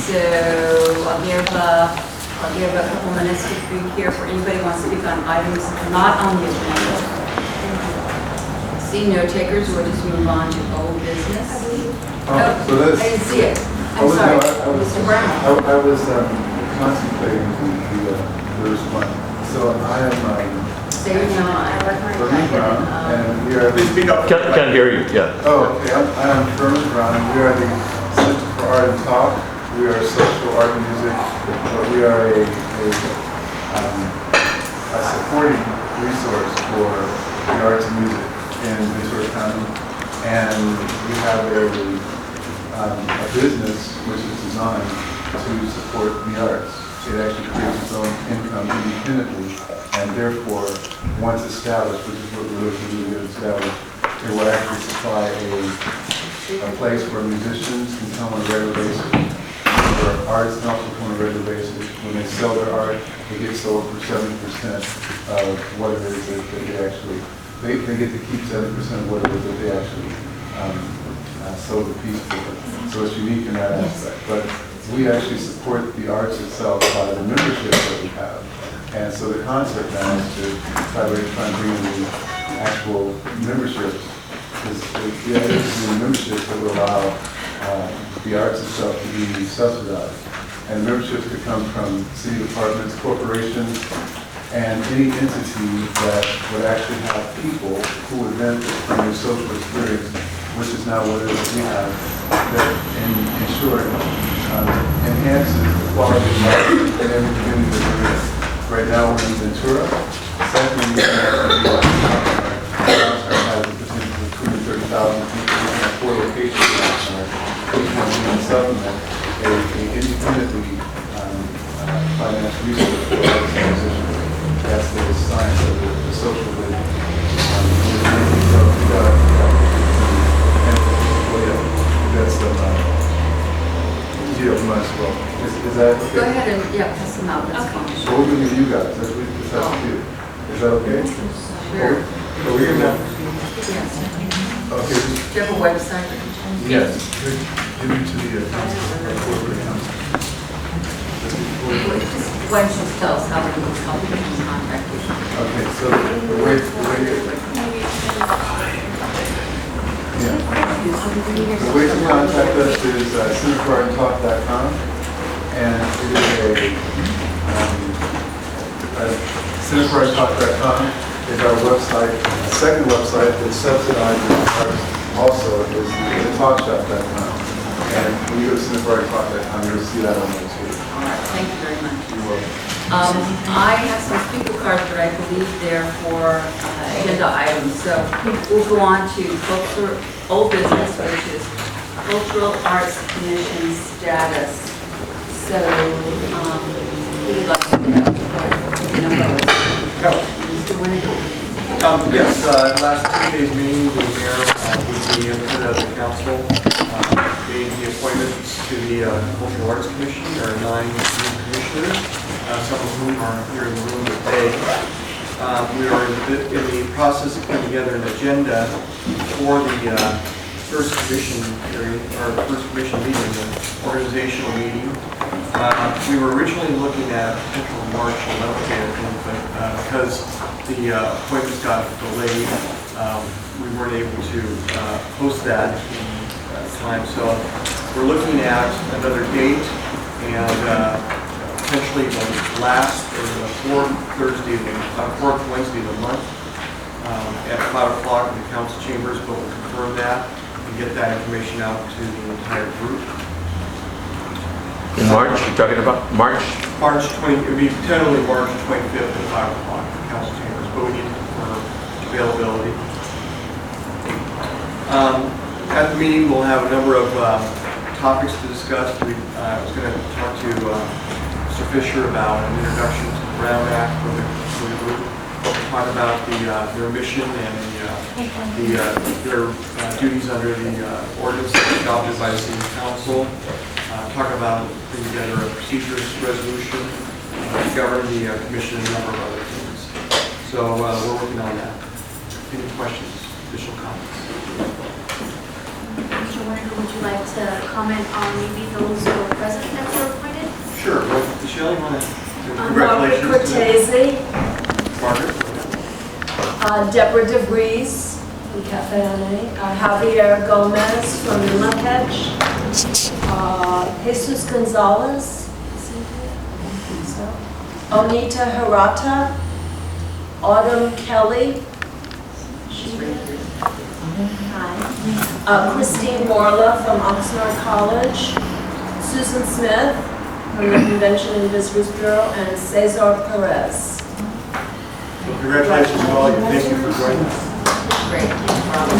So I'll give a couple minutes to speak here for anybody who wants to speak on items not on the agenda. See no takers, we'll just move on to old business. So that's, I didn't see it. I'm sorry, Mr. Brown. I was contemplating the response. So I am Say your name. Bernie Brown, and we are the... Can't hear you, yeah. Oh, okay. I am Bernie Brown, and we are the Center for Art and Talk. We are social art and music, but we are a supporting resource for the arts and music in Ventura County. And we have a business which is designed to support the arts. It actually creates its own income independently, and therefore, once established, which is what we're looking to get established, it will actually supply a place where musicians can come on a regular basis, where artists can also come on a regular basis. When they sell their art, it gets sold for 70% of what it is that they actually, they get to keep 70% of what it is that they actually sold the piece for. So it's unique in that aspect. But we actually support the arts itself by the membership that we have. And so the concept now is to try and bring in the actual memberships. The idea is the memberships that will allow the arts itself to be subsidized. And memberships could come from city departments, corporations, and any entity that would actually have people who would benefit from their social experience, which is now what it is that we have, that in short enhances the quality of life in every community that we're in. Right now we're in Ventura. Secondly, we Oxnard has a potential of 230,000 people. We have 4 locations in Oxnard. Each one being supplement a independently financial resource for artists and musicians. That's the science of the social vision. That's might as well. Is that okay? Go ahead and, pass them out. That's fine. So we're going to you guys. That's what it's up to you. Is that okay? Sure. So we're going to... Yes. Okay. Do you have a website? Yes. Give it to the corporate council. Why don't you tell us how we can contact you? Okay, so the way to contact us is centerforartandtalk.com, and it is centerforartandtalk.com is our website. The second website that subsidizes ours also is thetalkshop.com, and when you go to centerforartandtalk.com, you'll see that on there too. All right, thank you very much. You're welcome. I have some speaker cards, but I believe they're for agenda items. So we'll go on to old business, which is Cultural Arts Commission status. So, who would like to Mr. Winnick? Yes, last Tuesday's meeting, the mayor, with the input of the council, made the appointments to the Cultural Arts Commission. There are 9 new commissioners, some of whom are here in the room today. We are in the process of putting together an agenda for the first commission hearing, or first commission meeting, the organizational meeting. We were originally looking at potential March 11th, but because the appointments got delayed, we weren't able to post that in time. So we're looking at another date, and potentially the last or the fourth Wednesday of the month at 5 o'clock in the council chambers, but we'll confirm that and get that information out to the entire group. In March, you're talking about March? March 20, it would be tentatively March 25th at 5 o'clock in the council chambers, but we need to confirm availability. At the meeting, we'll have a number of topics to discuss. I was going to talk to Mr. Fisher about an introduction to the Brown Act for the group. We'll talk about their mission and their duties under the ordinance adopted by the City Council. Talk about putting together a procedures resolution, govern the commission, and a number of other things. So we're working on that. Any questions, additional comments? Mr. Warner, would you like to comment on maybe those who are present at the Michelle, you want to, Margaret congratulations to Cortese, Margaret. Deborah DeVries from Cafe Anne, Javier Gomez from Linkage, Jesus Gonzalez, is he here? I think so. Onita Hirata, Autumn Kelly, she here? Hi. Christine Morla from Oxnard College, Susan Smith from the Convention and Visitors Bureau, and Cesar Perez. So congratulations to all of you. Thank you for joining us. Great. No problem.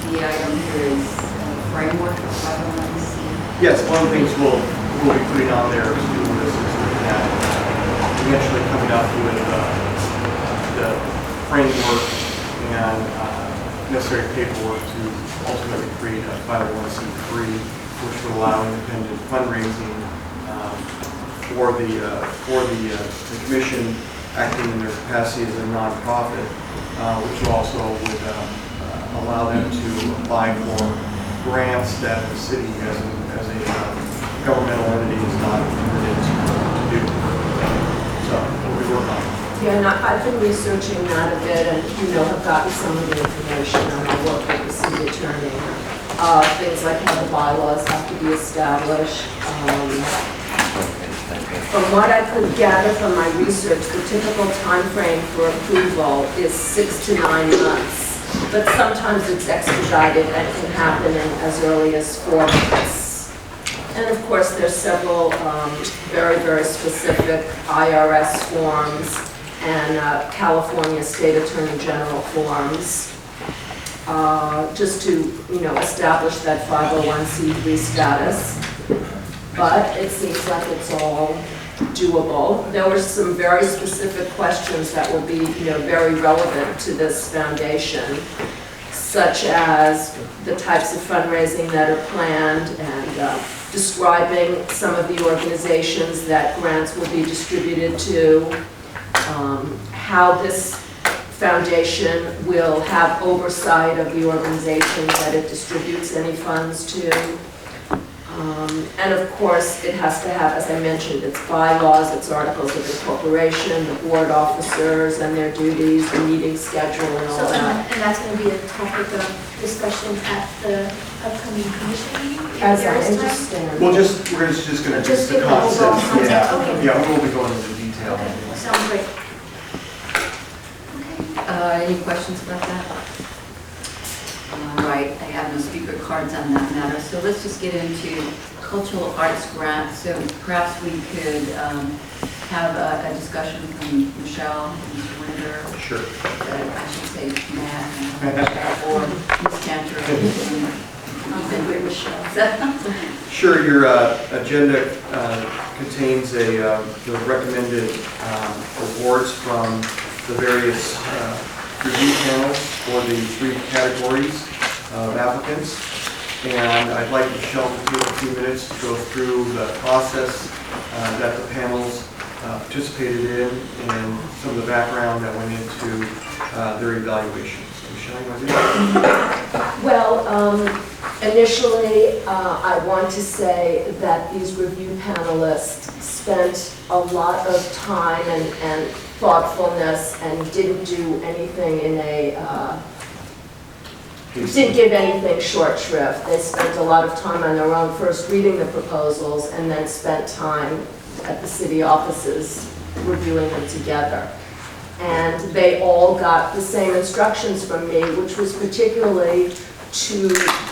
The item here is framework of 501c. Yes, one of the things we'll be putting on there as we do this is looking at eventually coming up with the framework and necessary paperwork to ultimately create a 501c3, which would allow independent fundraising for the commission acting in their capacity as a nonprofit, which also would allow them to apply for grants that the city as a governmental entity is not permitted to do. So we'll be working on it. Yeah, and I've been researching that a bit and, have gotten some of the information on my work with the city attorney. Things like how the bylaws have to be established. From what I could gather from my research, the typical time frame for approval is 6 to 9 months. But sometimes it's expedited and can happen in as early as 4 months. And of course, there's several very, very specific IRS forms and California State Attorney General forms, just to, establish that 501c3 status. But it seems like it's all doable. There were some very specific questions that will be, very relevant to this foundation, such as the types of fundraising that are planned and describing some of the organizations that grants will be distributed to, how this foundation will have oversight of the organizations that it distributes any funds to. And of course, it has to have, as I mentioned, its bylaws, its articles of incorporation, the board officers and their duties, the meeting schedule and all So, that. and that's going to be a topic of discussion at the upcoming commission meeting? As I There is time? understand. We're just going to Just the give the overall concepts. concept, Yeah, okay. yeah, we'll be going into detail. Okay, sounds great. Okay. Any questions about that? All right, I have no speaker cards on that matter, so let's just get into cultural arts grant. So perhaps we could have a discussion from Michelle, Mr. Winter, Sure. I should say Matt, and Michelle, or Ms. Cantor, even with Michelle. Sure, your agenda contains the recommended awards from the various review panels for the 3 categories of applicants. And I'd like Michelle to take a few minutes to go through the process that the panels participated in and some of the background that went into their evaluations. So Michelle, you want to do that? Well, initially, I want to say that these review panelists spent a lot of time and thoughtfulness and didn't do anything in didn't give anything short shrift. They spent a lot of time on their own, first reading the proposals and then spent time at the city offices reviewing them together. And they all got the same instructions from me, which was particularly to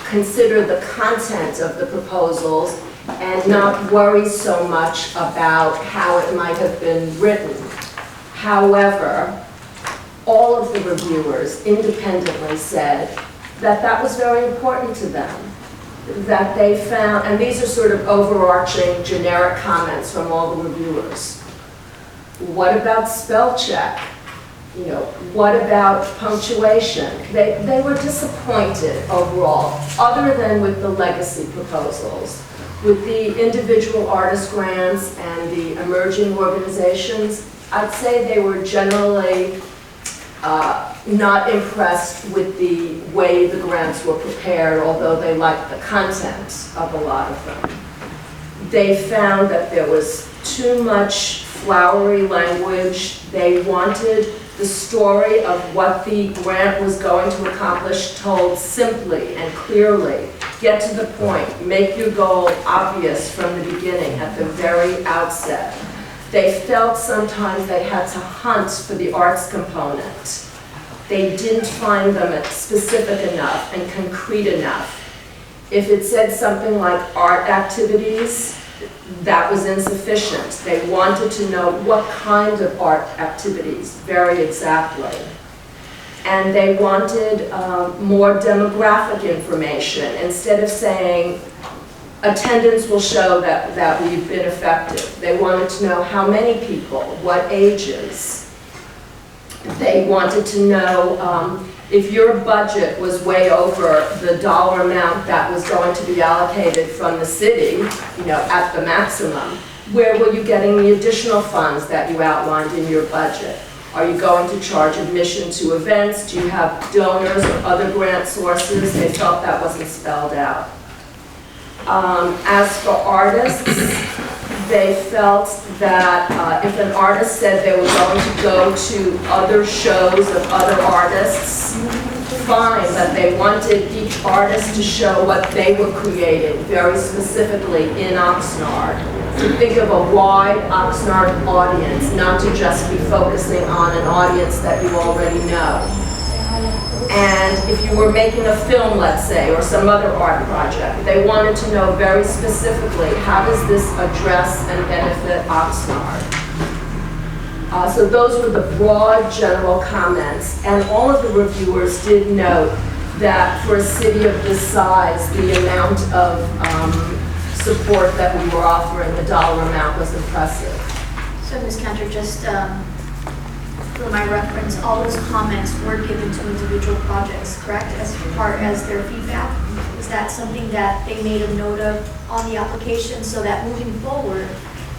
consider the content of the proposals and not worry so much about how it might have been written. However, all of the reviewers independently said that that was very important to them, that they found, and these are sort of overarching generic comments from all the reviewers. What about spell check? What about punctuation? They were disappointed overall, other than with the legacy proposals. With the individual artist grants and the emerging organizations, I'd say they were generally not impressed with the way the grants were prepared, although they liked the content of a lot of them. They found that there was too much flowery language. They wanted the story of what the grant was going to accomplish told simply and clearly. Get to the point, make your goal obvious from the beginning, at the very outset. They felt sometimes they had to hunt for the arts component. They didn't find them specific enough and concrete enough. If it said something like art activities, that was insufficient. They wanted to know what kind of art activities, very exactly. And they wanted more demographic information. Instead of saying, attendance will show that we've been effective. They wanted to know how many people, what ages. They wanted to know if your budget was way over the dollar amount that was going to be allocated from the city, at the maximum, where were you getting the additional funds that you outlined in your budget? Are you going to charge admission to events? Do you have donors or other grant sources? They felt that wasn't spelled out. As for artists, they felt that if an artist said they were going to go to other shows of other artists, fine, but they wanted each artist to show what they were creating very specifically in Oxnard. To think of a wide Oxnard audience, not to just be focusing on an audience that you already know. And if you were making a film, let's say, or some other art project, they wanted to know very specifically, how does this address and benefit Oxnard? So those were the broad general comments, and all of the reviewers did note that for a city of this size, the amount of support that we were offering, the dollar amount, was impressive. So Ms. Cantor, just for my reference, all those comments were given to individual projects, correct, as far as their feedback? Is that something that they made a note of on the application so that moving forward,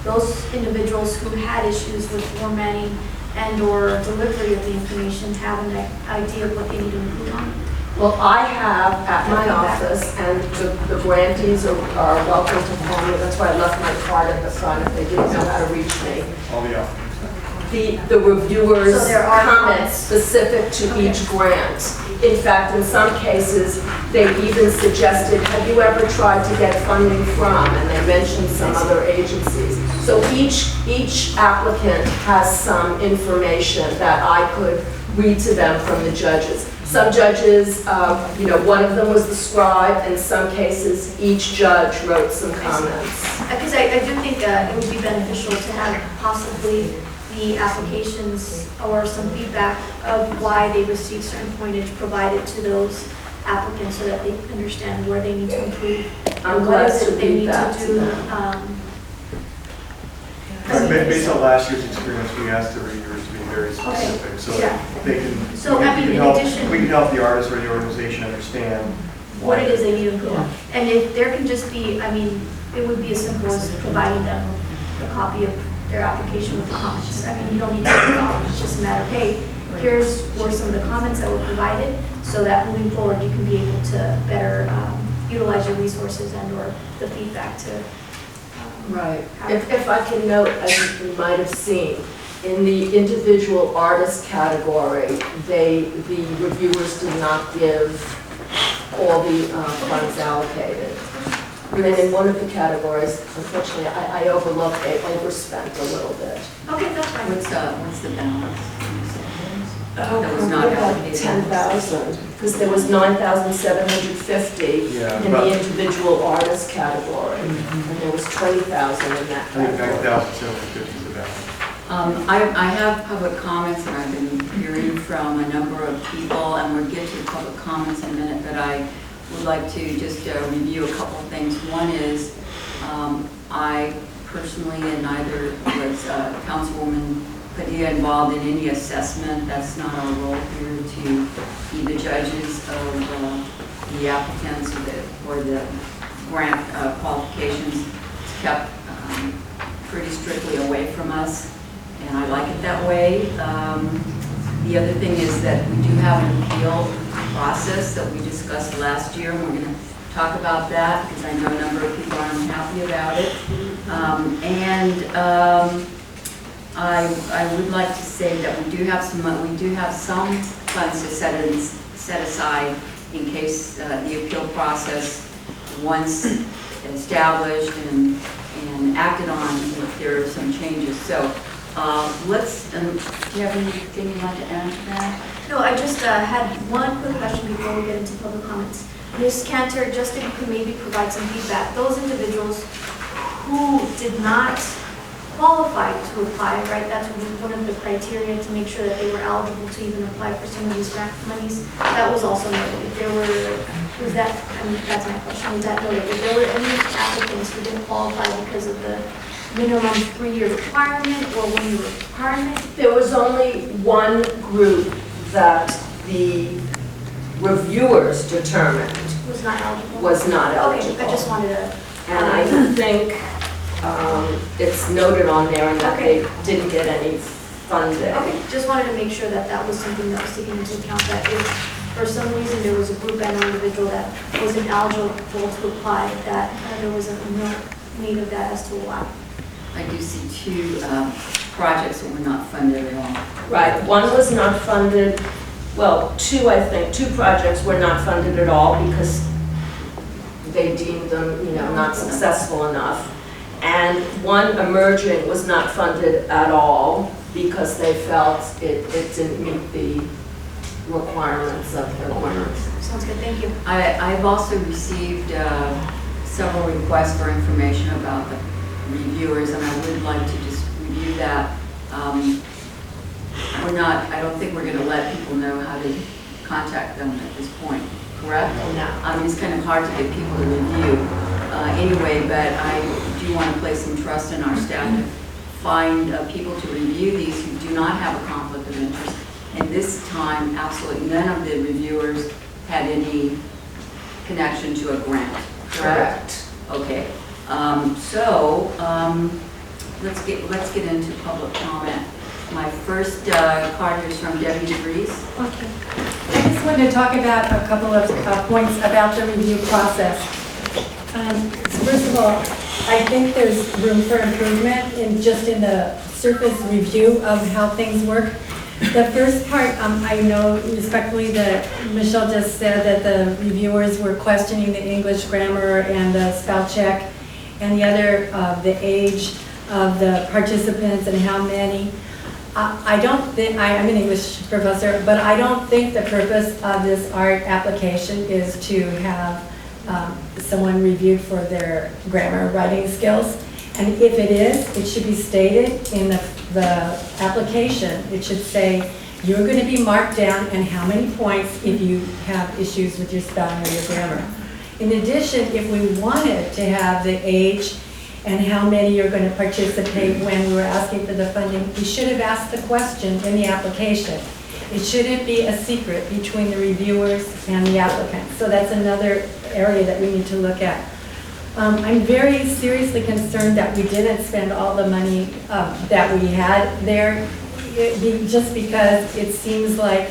those individuals who had issues with formatting and or delivery of the information have an idea of what they need to improve on? Well, I have at my office, and the grantees are welcome to call me. That's why I left my card at the front if they didn't know how to reach me. All the applicants. The reviewers' So there are comments specific to each grant. In fact, in some cases, they even suggested, have you ever tried to get funding from? And they mentioned some other agencies. So each applicant has some information that I could read to them from the judges. Some judges, one of them was the scribe. In some cases, each judge wrote some comments. Because I do think it would be beneficial to have possibly the applications or some feedback of why they received certain pointage provided to those applicants so that they understand where they need to improve. I'm and glad what is to it they read need that to to do. them. Based on last year's experience, we asked the reviewers to be very specific, so yeah. that they can, So, we I mean, can in help, addition- we can help the artist or the organization understand What it is they need to improve on. And if there can just be, it would be as simple as providing them a copy of their application with the comments. You don't need to do it all, it's just a matter of, hey, here's were some of the comments that were provided, so that moving forward you can be able to better utilize your resources and or the feedback to. Right. If I can note, as you might have seen, in the individual artist category, the reviewers did not give all the funds allocated. And then in one of the categories, unfortunately, I overlooked, they overspent a little bit. Okay, that's fine. What's the balance? Oh, That was not about allocated. 10,000, because there was 9,750 Yeah, in but- the individual artist category, and there was 20,000 in that I think category. 9,750 is about. I have public comments, and I've been hearing from a number of people, and we'll get to public comments in a minute, but I would like to just review a couple of things. One is, I personally, and neither was Councilwoman Padilla involved in any assessment. That's not our role here to be the judges of the applicants or the grant qualifications. It's kept pretty strictly away from us, and I like it that way. The other thing is that we do have an appeal process that we discussed last year, and we're going to talk about that because I know a number of people aren't happy about it. I would like to say that we do have some funds to set aside in case the appeal process, once established and acted on, if there are some changes. So let's, do you have anything you'd like to add to that? No, I just had one quick question before we get into public comments. Ms. Cantor, just if you could maybe provide some feedback, those individuals who did not qualify to apply, right? That's one of the criteria to make sure that they were eligible to even apply for some of these grant monies. That was also noted. If there were, was that, I mean, that's my question, was that noted? If there were any applicants who didn't qualify because of the minimum 3-year requirement or 1-year requirement? There was only one group that the reviewers determined Was not eligible? was not eligible. Okay, I just wanted to. And I think it's noted on there and that they didn't get any funding. Okay, just wanted to make sure that that was something that was taken into account, that if for some reason there was a group and an individual that wasn't eligible to apply, that there was a need of that as to why. I do see 2 projects that were not funded at all. Right, one was not funded, well, 2, I think, 2 projects were not funded at all because they deemed them, not successful enough. And one emerging was not funded at all because they felt it didn't meet the requirements of the grant. Sounds good, thank you. I've also received several requests for information about the reviewers, and I would like to just review that. I don't think we're going to let people know how to contact them at this point, correct? No. It's kind of hard to get people to review anyway, but I do want to place some trust in our staff to find people to review these who do not have a conflict of interest. And this time, absolutely none of the reviewers had any connection to a grant, correct? Okay. Let's get into public comment. My first card is from Debbie DeVries. Okay. I just wanted to talk about a couple of points about the review process. First of all, I think there's room for improvement in the surface review of how things work. The first part, I know respectfully that Michelle just said that the reviewers were questioning the English grammar and the spell check, and the other, the age of the participants and how many. I don't think, I'm an English professor, but I don't think the purpose of this art application is to have someone reviewed for their grammar writing skills. And if it is, it should be stated in the application. It should say, you're going to be marked down and how many points if you have issues with your spelling or your grammar. In addition, if we wanted to have the age and how many are going to participate when we were asking for the funding, we should have asked the question in the application. It shouldn't be a secret between the reviewers and the applicants. So that's another area that we need to look at. I'm very seriously concerned that we didn't spend all the money that we had there, just because it seems like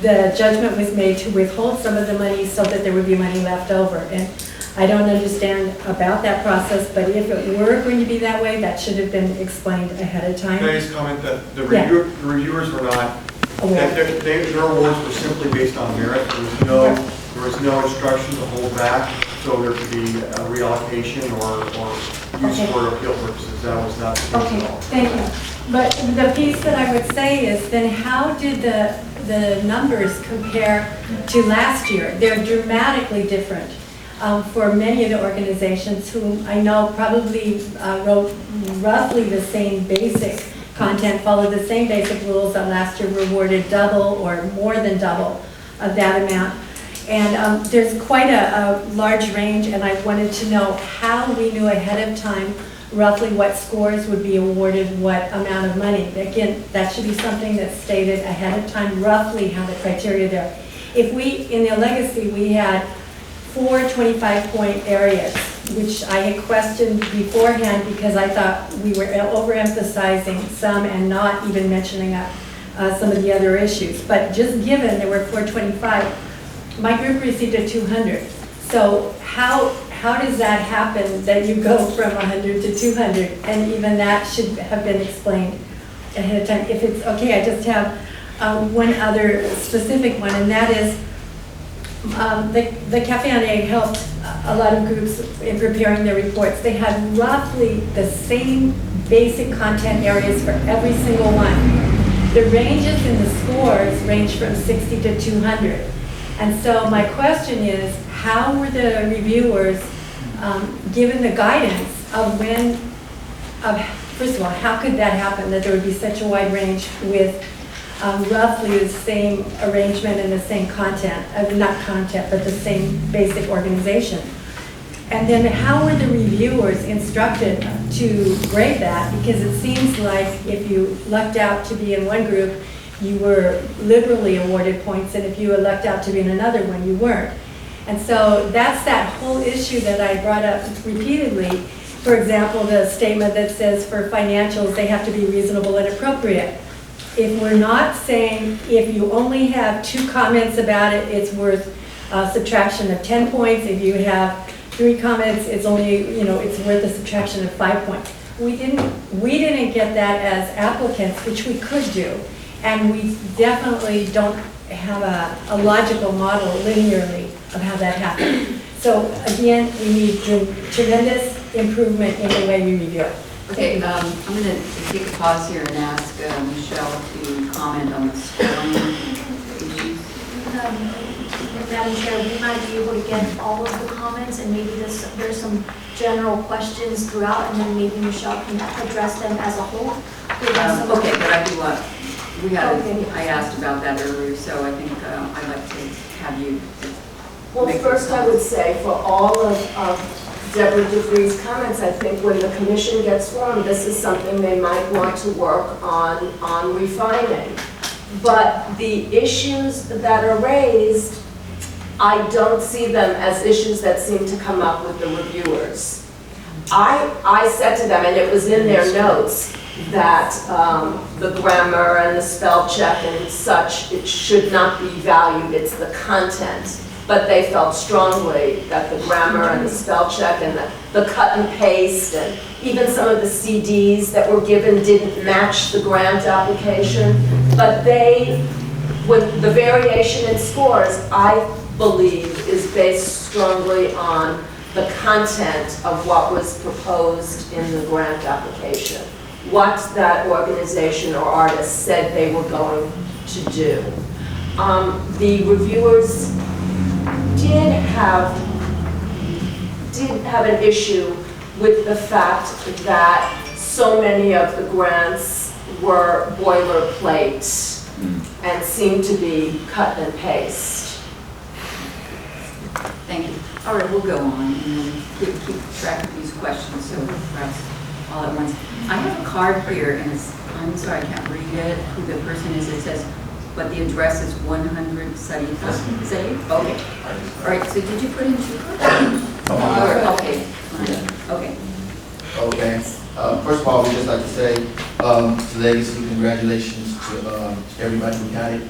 the judgment was made to withhold some of the money so that there would be money left over. And I don't understand about that process, but if it were going to be that way, that should have been explained ahead of time. Can I just comment that the Yeah. reviewers were not, Aware. their awards were simply based on merit. There was no instruction to hold back, so there could be a reallocation or use Okay. for appeal purposes. That was not the case Okay, at all. thank you. But the piece that I would say is, then how did the numbers compare to last year? They're dramatically different. For many of the organizations whom I know probably wrote roughly the same basic content, followed the same basic rules that last year were awarded double or more than double of that amount. And there's quite a large range, and I wanted to know how we knew ahead of time roughly what scores would be awarded what amount of money. Again, that should be something that's stated ahead of time, roughly how the criteria there. If we, in the legacy, we had 4 25-point areas, which I had questioned beforehand because I thought we were overemphasizing some and not even mentioning some of the other issues. But just given there were 425, my group received a 200. So how does that happen that you go from 100 to 200? And even that should have been explained ahead of time. If it's okay, I just have one other specific one, and that is the Cafe on Egg helped a lot of groups in preparing their reports. They had roughly the same basic content areas for every single one. The ranges in the scores range from 60 to 200. And so my question is, how were the reviewers given the guidance of first of all, how could that happen, that there would be such a wide range with roughly the same arrangement and the same content, not content, but the same basic organization? And then how were the reviewers instructed to grade that? Because it seems like if you lucked out to be in one group, you were liberally awarded points, and if you were lucked out to be in another one, you weren't. And so that's that whole issue that I brought up repeatedly. For example, the statement that says for financials, they have to be reasonable and appropriate. If we're not saying if you only have 2 comments about it, it's worth a subtraction of 10 points. If you have 3 comments, it's only, it's worth a subtraction of 5 points. We didn't get that as applicants, which we could do. And we definitely don't have a logical model linearly of how that happened. So again, we need tremendous improvement in the way we review it. Okay, I'm going to take a pause here and ask Michelle to comment on the scoring issues. Madam Chair, we might be able to get all of the comments, and maybe there's some general questions throughout, and then maybe Michelle can address them as a whole. Okay, but I do want, Okay. I asked about that earlier, so I think I'd like to have you. Well, first I would say for all of Deborah DeVries' comments, I think when the commission gets formed, this is something they might want to work on refining. But the issues that are raised, I don't see them as issues that seem to come up with the reviewers. I said to them, and it was in their notes, that the grammar and the spell check and such, it should not be valued, it's the content. But they felt strongly that the grammar and the spell check and the cut and paste and even some of the CDs that were given didn't match the grant application. But when the variation in scores, I believe, is based strongly on the content of what was proposed in the grant application, what that organization or artist said they were going to do. The reviewers did have an issue with the fact that so many of the grants were boilerplate and seemed to be cut and paste. Thank you. All right, we'll go on and keep track of these questions, so perhaps all at once. I have a card here, and I'm sorry, I can't read it, who the person is. It says, but the address is 100 Sarita. Is that you? Okay. All right, so did you put in 2 cards? Okay. Okay. Okay. First of all, we'd just like to say to Legacy, congratulations to everybody who got it.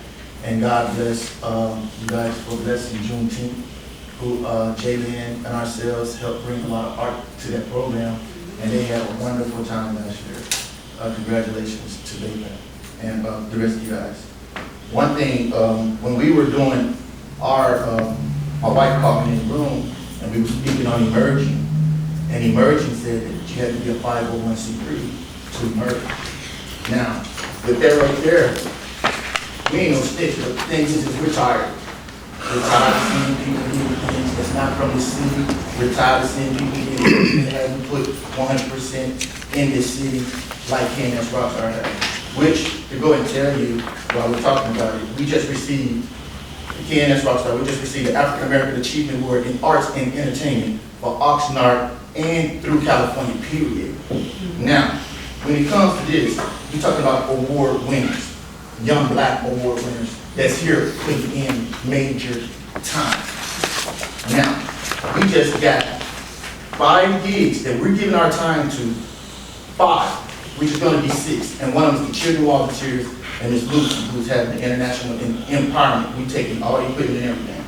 And God bless you guys for blessing Juneteenth, who Jalen and ourselves helped bring a lot of art to that program. And they had a wonderful time last year. Congratulations to them and the rest of you guys. One thing, when we were doing my wife called me in the room and we were speaking on emerging, and emerging said that you had to be a 501c3 to emerge. Now, with that right there, we ain't no snitch, but the thing is we're tired. We're tired of seeing people doing things that's not from the city. We're tired of seeing people that haven't put 100% in this city like KNS Rockstar has. Which, to go and tell you, while we're talking about it, we just received, KNS Rockstar, we just received the African American Achievement Award in Arts and Entertainment for Oxnard and through California, period. Now, when it comes to this, we're talking about award winners, young black award winners that's here putting in major time. Now, we just got 5 gigs that we're giving our time to, 5, which is gonna be 6. And one of them is the children volunteers, and Ms. Lucy, who's having the international empowerment. We taking all the equipment and everything.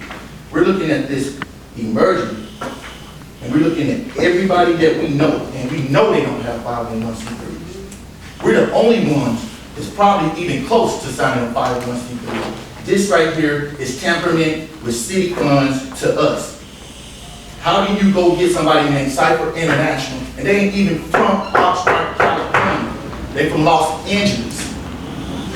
We're looking at this emerging, and we're looking at everybody that we know, and we know they don't have 501c3s. We're the only ones that's probably even close to signing a 501c3. This right here is tampering with city funds to us. How do you go get somebody named Cypher International, and they ain't even from Oxnard, California. They from Los Angeles.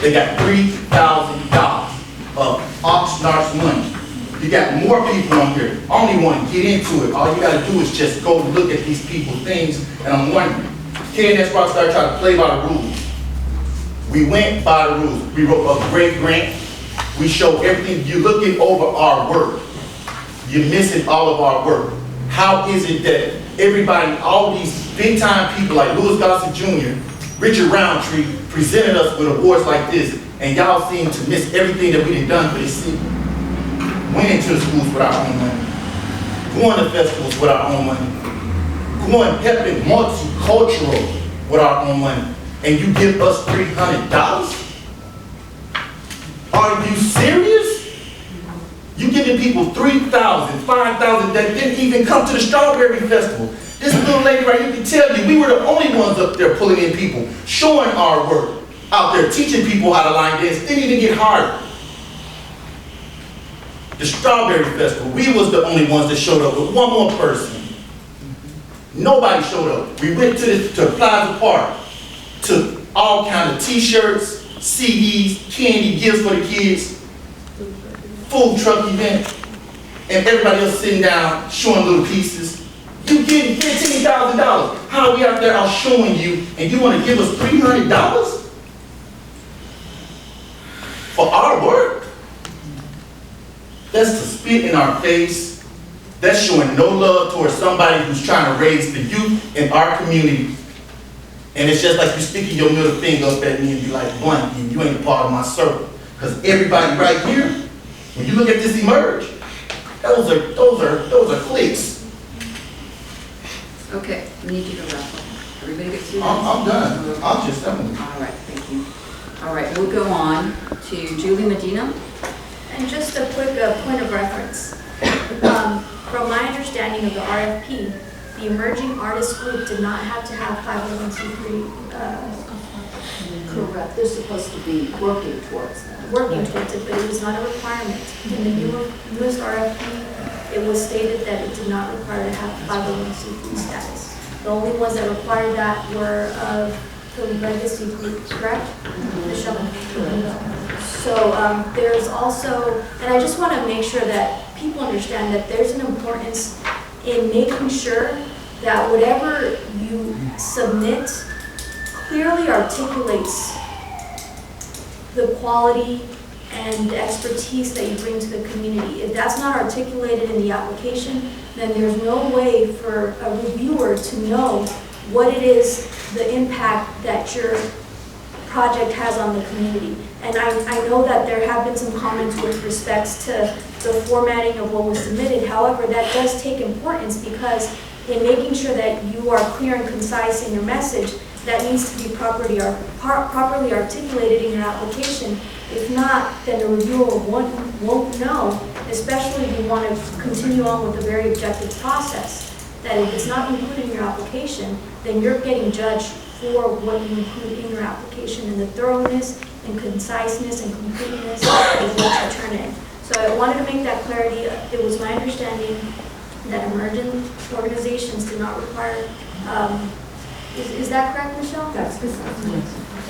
They got $3,000 of Oxnard's money. You got more people on here. I don't even want to get into it. All you got to do is just go look at these people's things, and I'm wondering, can that's why I started trying to play by the rules. We went by the rules. We wrote a great grant. We showed everything. You're looking over our work. You're missing all of our work. How is it that everybody, all these big time people like Louis Gossett Jr., Richard Roundtree presented us with awards like this, and y'all seem to miss everything that we done done for this city. Went into the schools with our own money. Going to festivals with our own money. Going helping Multicultural with our own money. And you give us $300? Are you serious? You giving people $3,000, $5,000 that didn't even come to the Strawberry Festival. This little lady right here can tell you, we were the only ones up there pulling in people, showing our work, out there teaching people how to line dance, didn't even get hired. The Strawberry Festival, we was the only ones that showed up with one more person. Nobody showed up. We went to Plaza Park, took all kind of t-shirts, CDs, candy, gifts for the kids, food truck event, and everybody else sitting down showing little pieces. You getting $15,000. How are we out there out showing you, and you want to give us $300 for our work? That's to spit in our face. That's showing no love towards somebody who's trying to raise the youth in our community. And it's just like you sticking your middle finger up at me and be like, blunt, you ain't a part of my circle. Because everybody right here, when you look at this emerge, those are clicks. Okay, we need you to wrap up. Everybody get 2 minutes? I'm done. I'm just telling you. All right, thank you. All right, we'll go on to Julie Medina. And just a quick point of reference. From my understanding of the RFP, the Emerging Artists Group did not have to have 501c3 Correct, they're supposed to be working towards that. working towards it, but it was not a requirement. In the newest RFP, it was stated that it did not require to have 501c3 status. The only ones that required that were the legacy group, correct? Michelle? So there's also, and I just want to make sure that people understand that there's an importance in making sure that whatever you submit clearly articulates the quality and expertise that you bring to the community. If that's not articulated in the application, then there's no way for a reviewer to know what it is, the impact that your project has on the community. And I know that there have been some comments with respects to the formatting of what was submitted. However, that does take importance because in making sure that you are clear and concise in your message, that needs to be properly articulated in your application. If not, then the reviewer won't know, especially if you want to continue on with a very objective process, that if it's not included in your application, then you're getting judged for what you include in your application and the thoroughness and conciseness and completeness of what you turn in. So I wanted to make that clarity. It was my understanding that emerging organizations do not require, is that correct, Michelle? That's correct.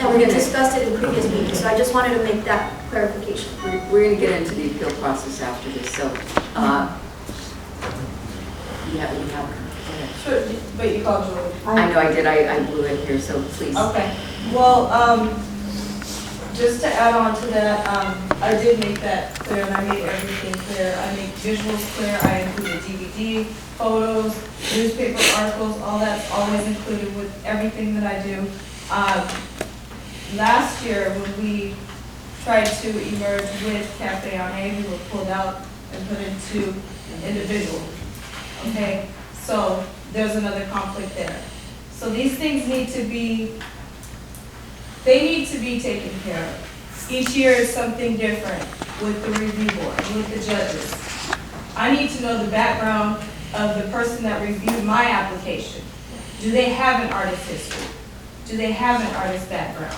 And we discussed it in previous meetings, so I just wanted to make that clarification. We're going to get into the appeal process after this, so you have. Go ahead. Sure, but you called Julie. I know I did. I blew it here, so please. Okay. Well, just to add on to that, I did make that clear, and I made everything clear. I made visuals clear. I included DVD, photos, newspaper articles. All that's always included with everything that I do. Last year, when we tried to emerge with Cafe on A, we were pulled out and put into individual. Okay, so there's another conflict there. So these things need to be, they need to be taken care of. Each year is something different with the review board, with the judges. I need to know the background of the person that reviewed my application. Do they have an artist history? Do they have an artist background?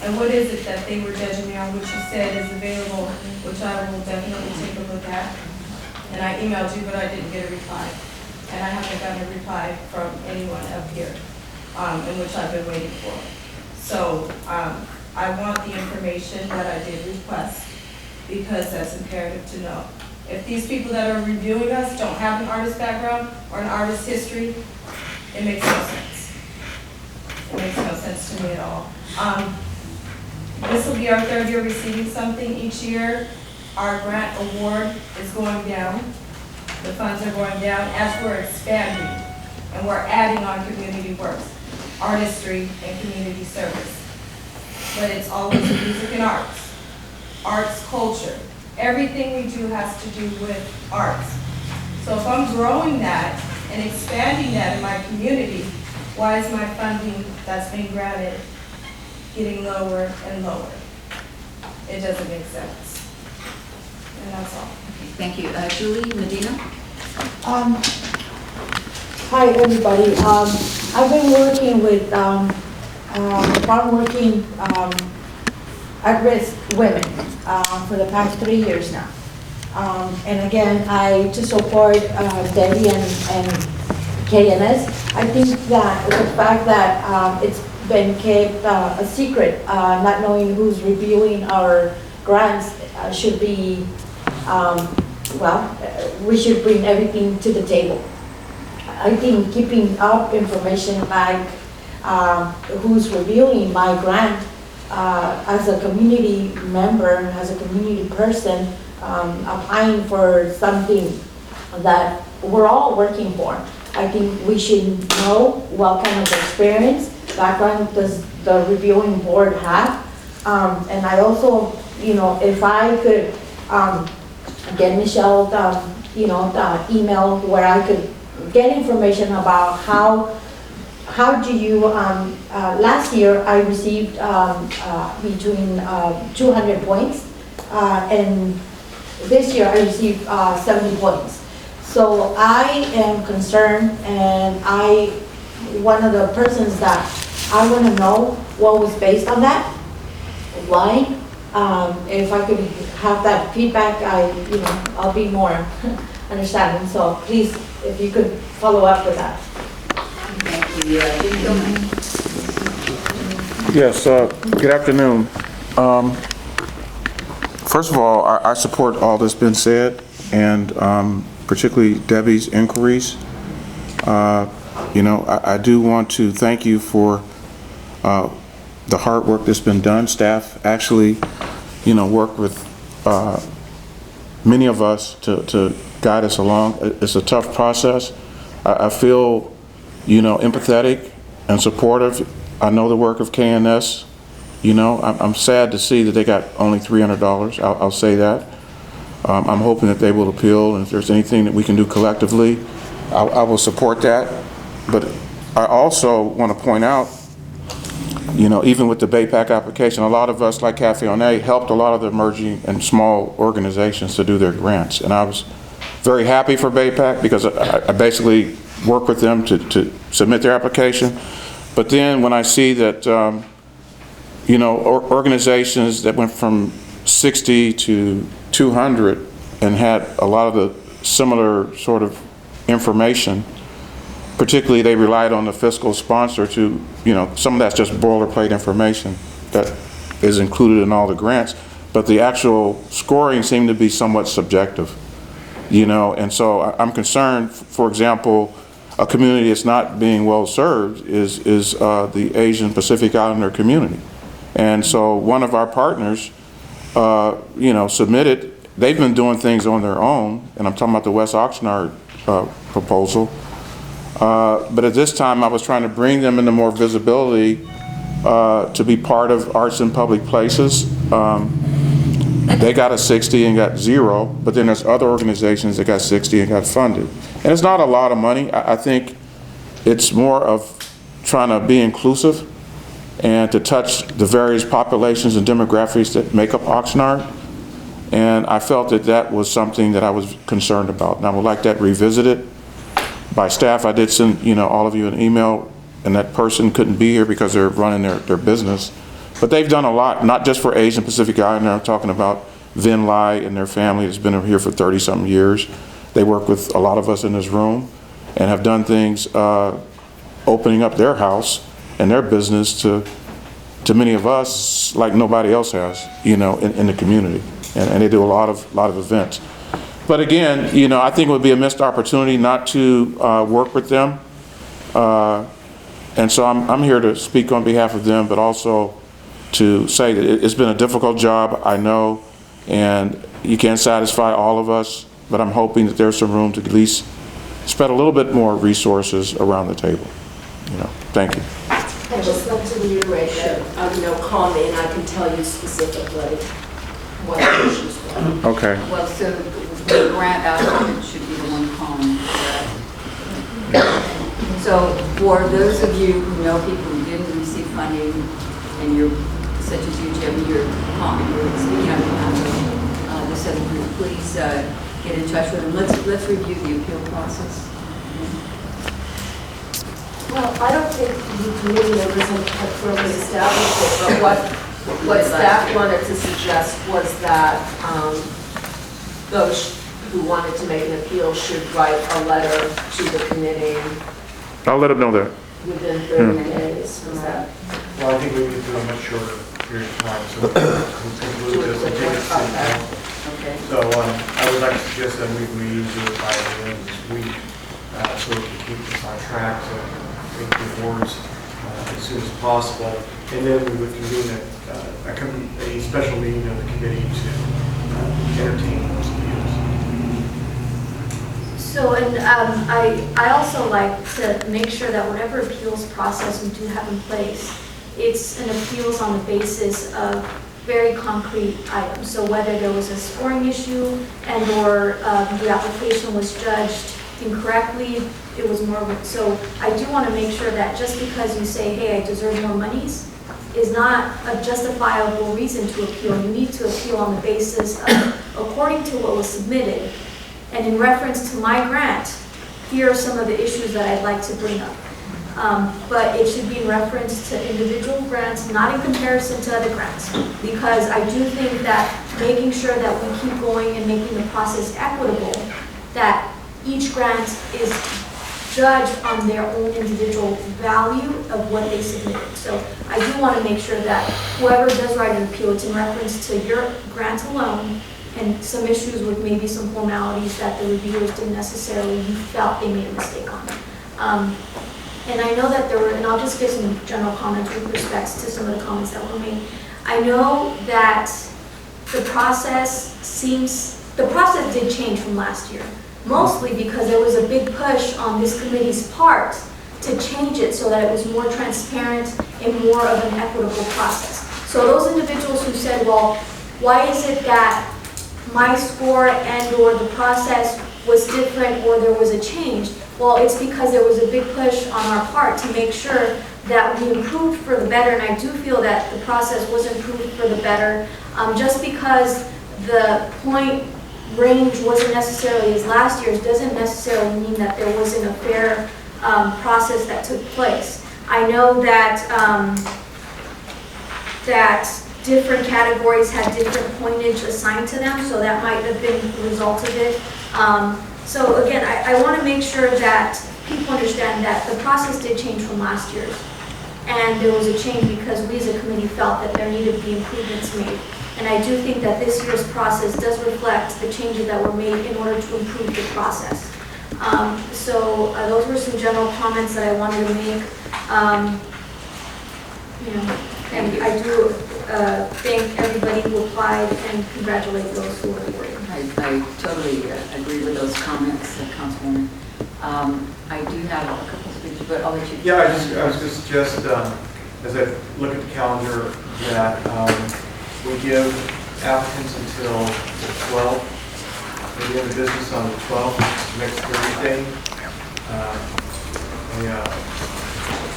And what is it that they were judging me on, which you said is available, which I will definitely take a look at. And I emailed you, but I didn't get a reply. And I haven't gotten a reply from anyone up here, in which I've been waiting for. So I want the information that I did request, because that's imperative to know. If these people that are reviewing us don't have an artist background or an artist history, it makes no sense. It makes no sense to me at all. This will be our third year receiving something each year. Our grant award is going down. The funds are going down as we're expanding, and we're adding on community works, artistry, and community service. But it's always music and arts, culture. Everything we do has to do with arts. So if I'm growing that and expanding that in my community, why is my funding that's being granted getting lower and lower? It doesn't make sense. And that's all. Thank you. Julie Medina? Hi, everybody. I've been working with farm-working at-risk women for the past 3 years now. And again, to support Debbie and KNS, I think that the fact that it's been kept a secret, not knowing who's reviewing our grants should be, we should bring everything to the table. I think keeping up information like who's reviewing my grant as a community member, as a community person, applying for something that we're all working for. I think we should know what kind of experience, background does the reviewing board have. And I also, if I could get Michelle, the email where I could get information about how do you, last year I received between 200 points, and this year I received 70 points. So I am concerned, and one of the persons that I want to know what was based on that, why. If I could have that feedback, I'll be more understanding. So please, if you could follow up with that. Thank you. Jim Gilman? Yes, good afternoon. First of all, I support all that's been said, and particularly Debbie's inquiries. I do want to thank you for the hard work that's been done. Staff actually, worked with many of us to guide us along. It's a tough process. I feel, empathetic and supportive. I know the work of KNS. I'm sad to see that they got only $300. I'll say that. I'm hoping that they will appeal, and if there's anything that we can do collectively, I will support that. But I also want to point out, even with the BayPAC application, a lot of us, like Cafe On A, helped a lot of the emerging and small organizations to do their grants. And I was very happy for BayPAC because I basically worked with them to submit their application. But then when I see that, organizations that went from 60 to 200 and had a lot of the similar sort of information, particularly they relied on the fiscal sponsor to, some of that's just boilerplate information that is included in all the grants, but the actual scoring seemed to be somewhat subjective, and so I'm concerned. For example, a community that's not being well served is the Asian Pacific Islander community. And so one of our partners, submitted, they've been doing things on their own, and I'm talking about the West Oxnard proposal. But at this time, I was trying to bring them into more visibility to be part of arts in public places. they got a 60 and got 0, but then there's other organizations that got 60 and got funded. And it's not a lot of money. I think it's more of trying to be inclusive and to touch the various populations and demographics that make up Oxnard. And I felt that that was something that I was concerned about. And I would like that revisited by staff. I did send, all of you an email, and that person couldn't be here because they're running their business. But they've done a lot, not just for Asian Pacific Islander. I'm talking about Vin Lai and their family that's been here for 30-something years. They work with a lot of us in this room and have done things opening up their house and their business to many of us like nobody else has, in the community. And they do a lot of events. But again, I think it would be a missed opportunity not to work with them. And so I'm here to speak on behalf of them, but also to say that it's been a difficult job, I know, and you can't satisfy all of us, but I'm hoping that there's some room to at least spend a little bit more resources around the table. Thank you. I'd just like to reiterate that, call me and I can tell you specifically what the issues were. Okay. Well, so the grant applicant should be the one calling. So for those of you who know people who didn't receive funding, and you're, such as you, Jim, you're speaking on behalf of this other group, please get in touch with them. Let's review the appeal process. Well, I don't think the committee members have firmly established it, but what staff wanted to suggest was that those who wanted to make an appeal should write a letter to the committee I'll let them know that. within 30 days. Was that? Well, I think we would do a much shorter period of time, so we'll conclude this and take it to the council. Okay. So I would like to suggest that we do it by the end of this week, so we can keep this on track to make the awards as soon as possible. And then we would convene a special meeting of the committee to entertain those appeals. So, and I also like to make sure that whatever appeals process we do have in place, it's an appeals on the basis of very concrete items. So whether there was a scoring issue and or the application was judged incorrectly, it was more, so I do want to make sure that just because you say, hey, I deserve more monies, is not a justifiable reason to appeal. You need to appeal on the basis of, according to what was submitted, and in reference to my grant, here are some of the issues that I'd like to bring up. But it should be in reference to individual grants, not in comparison to other grants. Because I do think that making sure that we keep going and making the process equitable, that each grant is judged on their own individual value of what they submitted. So I do want to make sure that whoever does write an appeal, it's in reference to your grant alone, and some issues with maybe some formalities that the reviewers didn't necessarily, you felt they made a mistake on. And I know that there were, and I'll just give some general comments with respects to some of the comments that were made. I know that the process did change from last year, mostly because there was a big push on this committee's part to change it so that it was more transparent and more of an equitable process. So those individuals who said, well, why is it that my score and or the process was different or there was a change? Well, it's because there was a big push on our part to make sure that we improved for the better, and I do feel that the process was improved for the better. Just because the point range wasn't necessarily as last year's doesn't necessarily mean that there wasn't a fair process that took place. I know that that different categories had different pointage assigned to them, so that might have been the result of it. So again, I want to make sure that people understand that the process did change from last year's. And there was a change because we as a committee felt that there needed to be improvements made. And I do think that this year's process does reflect the changes that were made in order to improve the process. So those were some general comments that I wanted to make. And I do thank everybody who applied and congratulate those who were awarded. I totally agree with those comments, Councilwoman. I do have a couple of speeches, but I'll let you. Yeah, I was just suggest, as I look at the calendar, that we give applicants until the 12th. Maybe end of business on the 12th, next Thursday.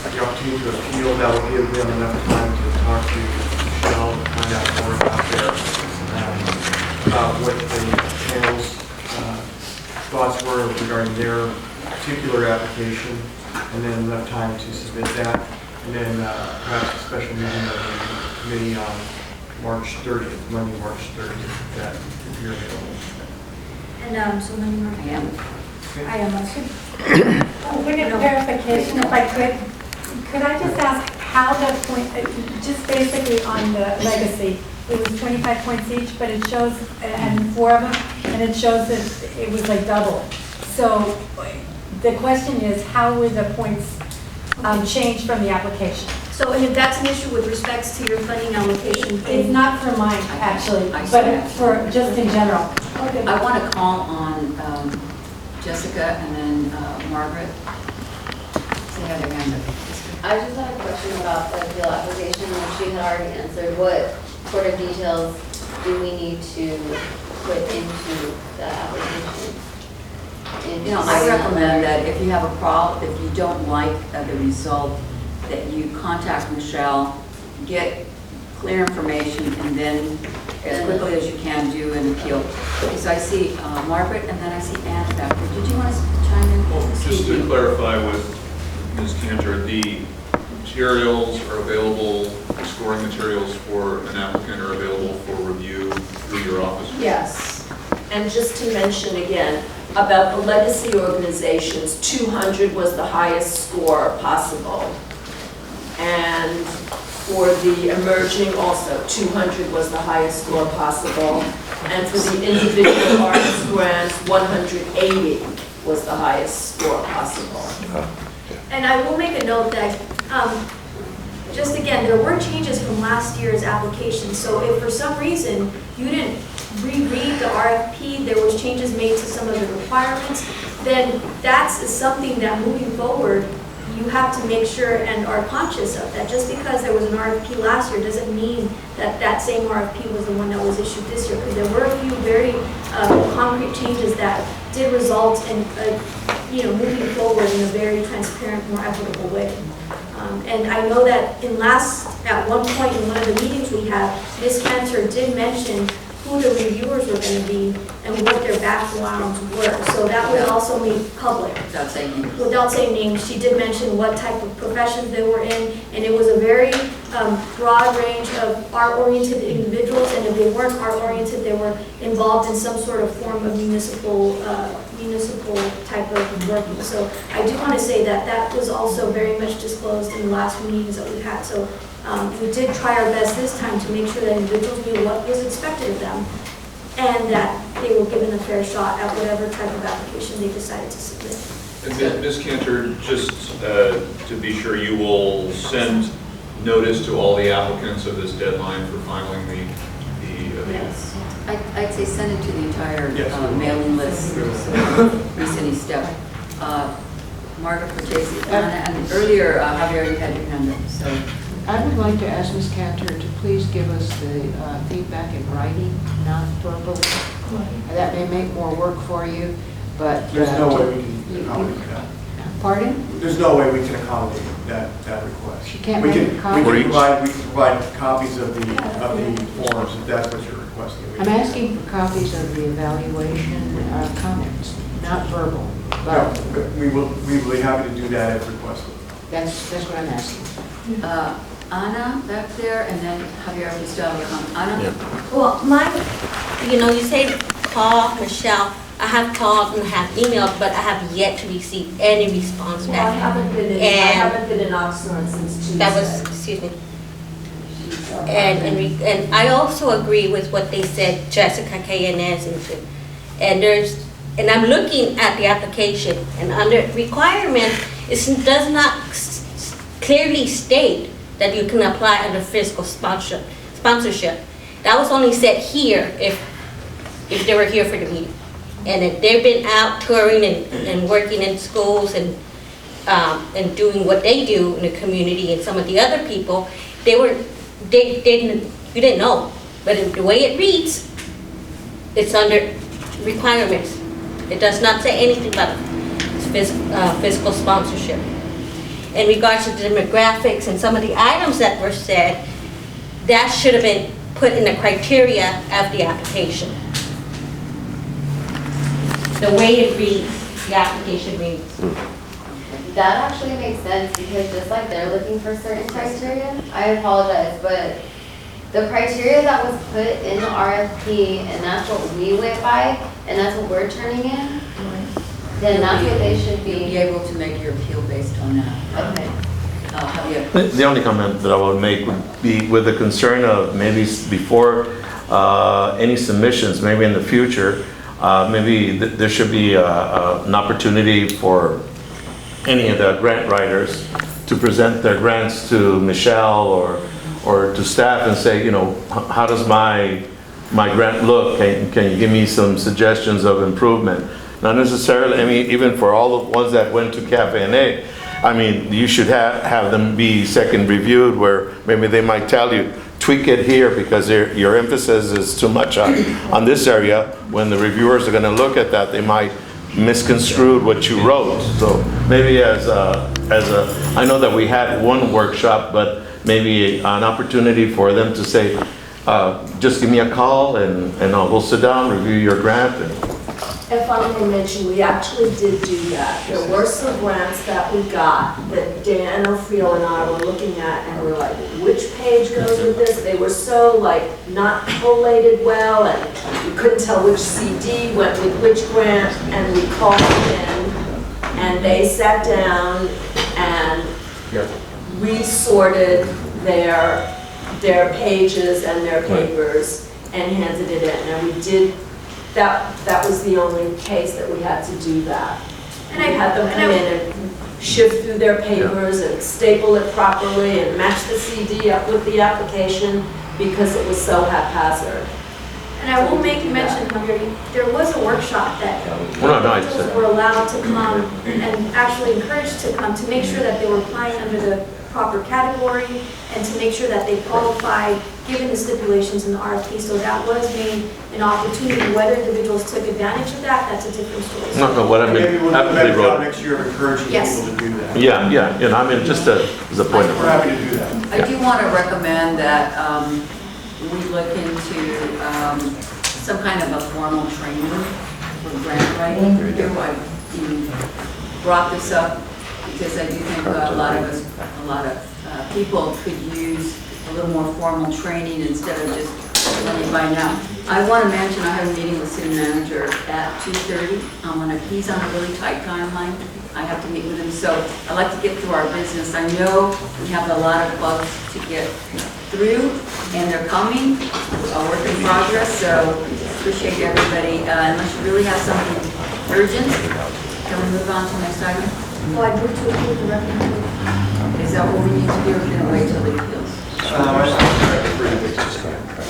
The opportunity to appeal, that will give them enough time to talk to Michelle, and find out more about what the panel's thoughts were regarding their particular application, and then enough time to submit that, and then perhaps a special meeting of the committee on March 30th, Monday, March 30th, that if you're available. And so many more. I am also. Point of clarification, if I could. Could I just ask how the point, just basically on the legacy, it was 25 points each, but it shows, and 4 of them, and it shows that it was like double. So the question is, how were the points changed from the application? So, and if that's an issue with respects to your funding allocation, It's not for mine, actually, I see but that. for, just in general. I want to call on Jessica and then Margaret. They have their hand up. I just had a question about the appeal application, which she had already answered. What sort of details do we need to put into the application? You know, I recommend that if you have a problem, if you don't like the result, that you contact Michelle, get clear information, and then as quickly as you can do an appeal. Because I see Margaret, and then I see Ann back there. Did you want to chime in? Well, just to clarify with Ms. Cantor, the materials are available, the scoring materials for an applicant are available for review through your office? Yes, and just to mention again, about the legacy organizations, 200 was the highest score possible. And for the emerging also, 200 was the highest score possible. And for the individual artist grants, 180 was the highest score possible. and I will make a note that, just again, there were changes from last year's application. So if for some reason you didn't reread the RFP, there was changes made to some of the requirements, then that's something that moving forward, you have to make sure and are conscious of that. Just because there was an RFP last year doesn't mean that that same RFP was the one that was issued this year, because there were a few very concrete changes that did result in, moving forward in a very transparent, more equitable way. And I know that at one point in one of the meetings we had, Ms. Cantor did mention who the reviewers were going to be and what their backgrounds were. So that was also made public. Without saying names. Without saying names, she did mention what type of professions they were in, and it was a very broad range of art-oriented individuals, and if they weren't art-oriented, they were involved in some sort of form of municipal type of working. So I do want to say that that was also very much disclosed in the last meetings that we've had. So we did try our best this time to make sure that individuals knew what was expected of them, and that they were given a fair shot at whatever type of application they decided to submit. And Ms. Cantor, just to be sure, you will send notice to all the applicants of this deadline for filing the Yes. I'd say send it to the entire Yes. mailing list, so miss any step. Margaret Cortese, Anna, and earlier, Javier, you had your hand up, so. I would like to ask Ms. Cantor to please give us the feedback in writing, not verbally. That may make more work for you, but... There's no way we can accommodate that. Pardon? There's no way we can accommodate that request. She can't We make can- a copy? We can provide copies of the forms if that's what you're requesting. I'm asking for copies of the evaluation comments, not verbal. No, but we will be happy to do that if requested. That's what I'm asking. Anna back there, and then Javier, if you still have a comment. Anna? Well, you say call Michelle. I have called and have emailed, but I have yet to receive any response Well, I back. haven't been in Oxnard since Tuesday. That was, excuse me. And I also agree with what they said, Jessica K&S, and I'm looking at the application, and under requirement, it does not clearly state that you can apply under fiscal sponsorship. That was only said here if they were here for the meeting. And if they've been out touring and working in schools and doing what they do in the community, and some of the other people, you didn't know. But the way it reads, it's under requirements. It does not say anything about fiscal sponsorship. In regards to demographics and some of the items that were said, that should have been put in the criteria of the application. The way it reads, the application reads. That actually makes sense because just like they're looking for certain criteria, I apologize, but the criteria that was put in the RFP and that's what we went by and that's what we're turning in, then that's what they should You'll be be. able to make your appeal based on that. Okay. Javier. The only comment that I would make would be with the concern of maybe before any submissions, maybe in the future, maybe there should be an opportunity for any of the grant writers to present their grants to Michelle or to staff and say, you know, how does my grant look? Can you give me some suggestions of improvement? Not necessarily, I mean, even for all the ones that went to Cafe NA, I mean, you should have them be second reviewed where maybe they might tell you, tweak it here because your emphasis is too much on this area. When the reviewers are gonna look at that, they might misconstrue what you wrote. So maybe I know that we had one workshop, but maybe an opportunity for them to say, just give me a call and we'll sit down, review your grant. If I may mention, we actually did do that. There were some grants that we got that Dan O'Friel and I were looking at and we were like, which page goes with this? They were so like not collated well and we couldn't tell which CD went with which grant, and we called in and they sat down and resorted their pages and their papers and handed it in. And we did. That was the only case that we had to do that. And we had them come in and shift through their papers and staple it properly and match the CD up with the application because it was so haphazard. And I will make mention, there was a workshop that individuals were allowed to come and actually encouraged to come to make sure that they were applying under the proper category and to make sure that they qualified given the stipulations in the RFP. So that was made an opportunity. Whether individuals took advantage of that, that's a different story. No, what I mean, Maybe we'll do a better job next year of encouraging Yes. people to do that. yeah, you know, I mean, just as a point of. We're happy to do that. I do want to recommend that we look into some kind of a formal training for grant writing. I brought this up because I do think a lot of people could use a little more formal training instead of just learning by now. I want to mention I have a meeting with city manager at 2:30. He's on a really tight timeline. I have to meet with him, so I like to get through our business. I know we have a lot of bugs to get through, and they're coming. A work in progress, so appreciate everybody. Unless you really have something urgent, can we move on to the next item? Well, I moved to approve the recommendation. Is that what we need to do? We're going to wait till the appeals.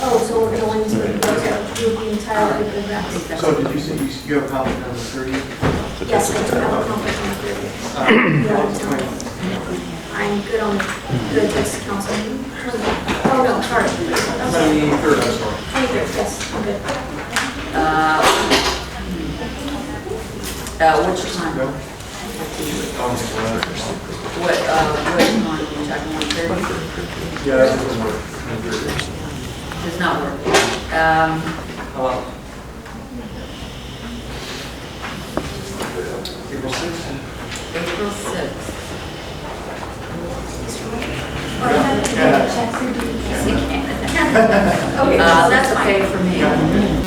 Oh, so we're going to approve the entire recommendation. So did you say you have a conflict on the 30th? Yes, I do have a conflict on the 30th. I'm good on the next council meeting. Oh, no, sorry. 23rd, I'm sorry. 23rd, yes, I'm good. Which time? No? What time are we talking, 1:30? Yeah, that doesn't work. Does not work. April 6th? April 6th. Okay, so that's That's fine. okay for me.